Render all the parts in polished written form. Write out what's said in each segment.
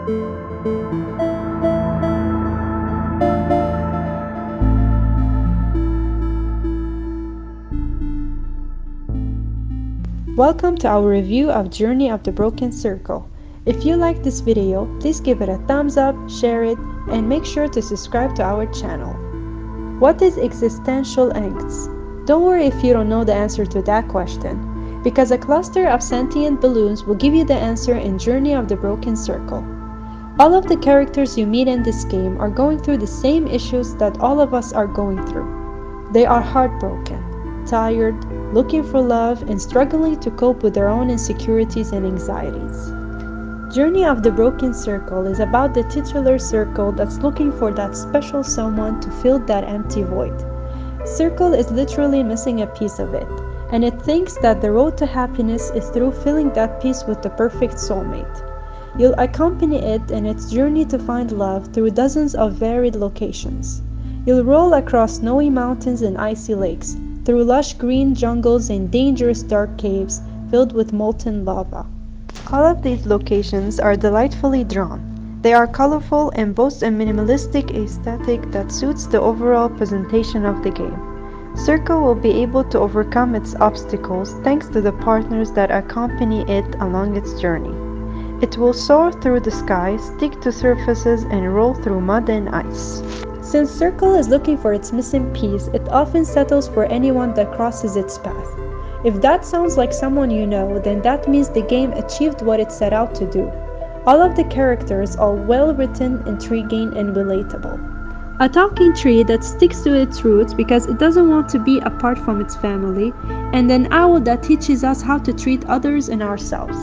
Welcome to our review of Journey of the Broken Circle. If you like this video, please give it a thumbs up, share it, and make sure to subscribe to our channel. What is existential angst? Don't worry if you don't know the answer to that question, because a cluster of sentient balloons will give you the answer in Journey of the Broken Circle. All of the characters you meet in this game are going through the same issues that all of us are going through. They are heartbroken, tired, looking for love, and struggling to cope with their own insecurities and anxieties. Journey of the Broken Circle is about the titular circle that's looking for that special someone to fill that empty void. Circle is literally missing a piece of it, and it thinks that the road to happiness is through filling that piece with the perfect soulmate. You'll accompany it in its journey to find love through dozens of varied locations. You'll roll across snowy mountains and icy lakes, through lush green jungles and dangerous dark caves filled with molten lava. All of these locations are delightfully drawn. They are colorful and boast a minimalistic aesthetic that suits the overall presentation of the game. Circle will be able to overcome its obstacles thanks to the partners that accompany it along its journey. It will soar through the sky, stick to surfaces, and roll through mud and ice. Since Circle is looking for its missing piece, it often settles for anyone that crosses its path. If that sounds like someone you know, then that means the game achieved what it set out to do. All of the characters are well written, intriguing, and relatable. A talking tree that sticks to its roots because it doesn't want to be apart from its family, and an owl that teaches us how to treat others and ourselves.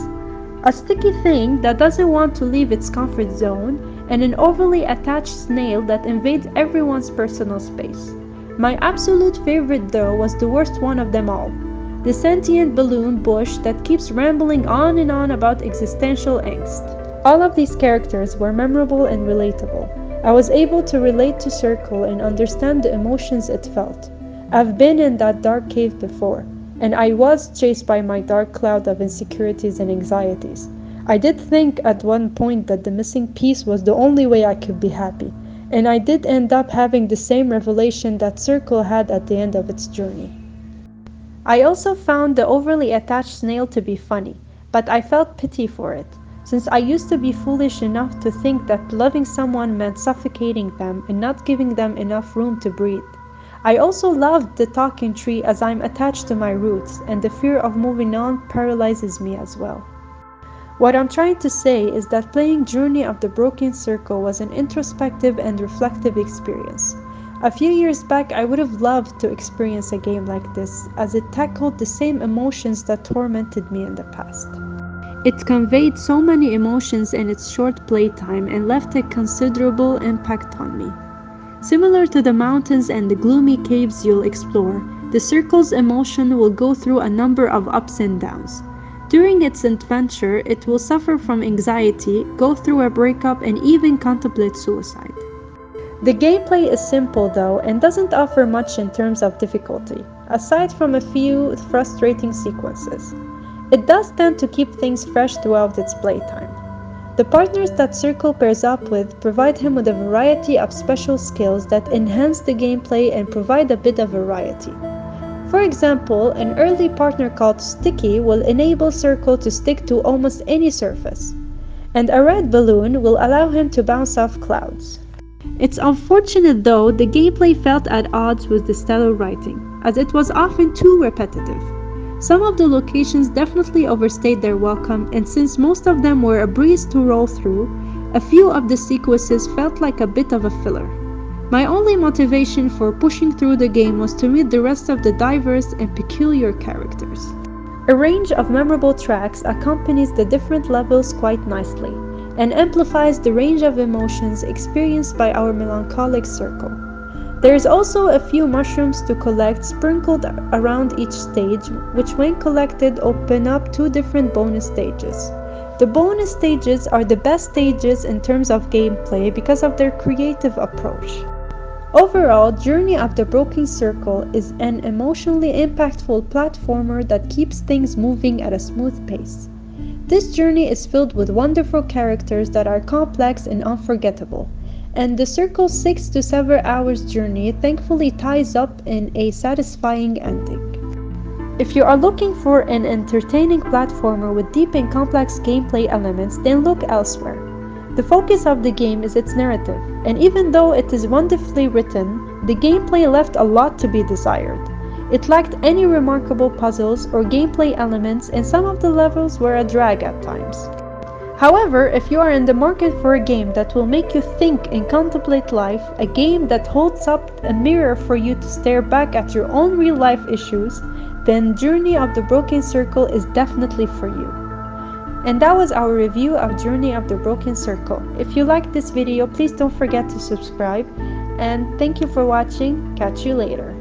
A sticky thing that doesn't want to leave its comfort zone, and an overly attached snail that invades everyone's personal space. My absolute favorite though was the worst one of them all, the sentient balloon bush that keeps rambling on and on about existential angst. All of these characters were memorable and relatable. I was able to relate to Circle and understand the emotions it felt. I've been in that dark cave before, and I was chased by my dark cloud of insecurities and anxieties. I did think at one point that the missing piece was the only way I could be happy, and I did end up having the same revelation that Circle had at the end of its journey. I also found the overly attached snail to be funny, but I felt pity for it, since I used to be foolish enough to think that loving someone meant suffocating them and not giving them enough room to breathe. I also loved the talking tree as I'm attached to my roots, and the fear of moving on paralyzes me as well. What I'm trying to say is that playing Journey of the Broken Circle was an introspective and reflective experience. A few years back, I would have loved to experience a game like this, as it tackled the same emotions that tormented me in the past. It conveyed so many emotions in its short playtime and left a considerable impact on me. Similar to the mountains and the gloomy caves you'll explore, the Circle's emotion will go through a number of ups and downs. During its adventure, it will suffer from anxiety, go through a breakup, and even contemplate suicide. The gameplay is simple though, and doesn't offer much in terms of difficulty, aside from a few frustrating sequences. It does tend to keep things fresh throughout its playtime. The partners that Circle pairs up with provide him with a variety of special skills that enhance the gameplay and provide a bit of variety. For example, an early partner called Sticky will enable Circle to stick to almost any surface, and a red balloon will allow him to bounce off clouds. It's unfortunate though the gameplay felt at odds with the stellar writing, as it was often too repetitive. Some of the locations definitely overstayed their welcome, and since most of them were a breeze to roll through, a few of the sequences felt like a bit of a filler. My only motivation for pushing through the game was to meet the rest of the diverse and peculiar characters. A range of memorable tracks accompanies the different levels quite nicely, and amplifies the range of emotions experienced by our melancholic Circle. There is also a few mushrooms to collect sprinkled around each stage, which when collected open up 2 different bonus stages. The bonus stages are the best stages in terms of gameplay because of their creative approach. Overall, Journey of the Broken Circle is an emotionally impactful platformer that keeps things moving at a smooth pace. This journey is filled with wonderful characters that are complex and unforgettable, and the Circle's 6 to 7 hours journey thankfully ties up in a satisfying ending. If you are looking for an entertaining platformer with deep and complex gameplay elements, then look elsewhere. The focus of the game is its narrative, and even though it is wonderfully written, the gameplay left a lot to be desired. It lacked any remarkable puzzles or gameplay elements, and some of the levels were a drag at times. However, if you are in the market for a game that will make you think and contemplate life, a game that holds up a mirror for you to stare back at your own real life issues, then Journey of the Broken Circle is definitely for you. And that was our review of Journey of the Broken Circle. If you liked this video, please don't forget to subscribe, and thank you for watching. Catch you later.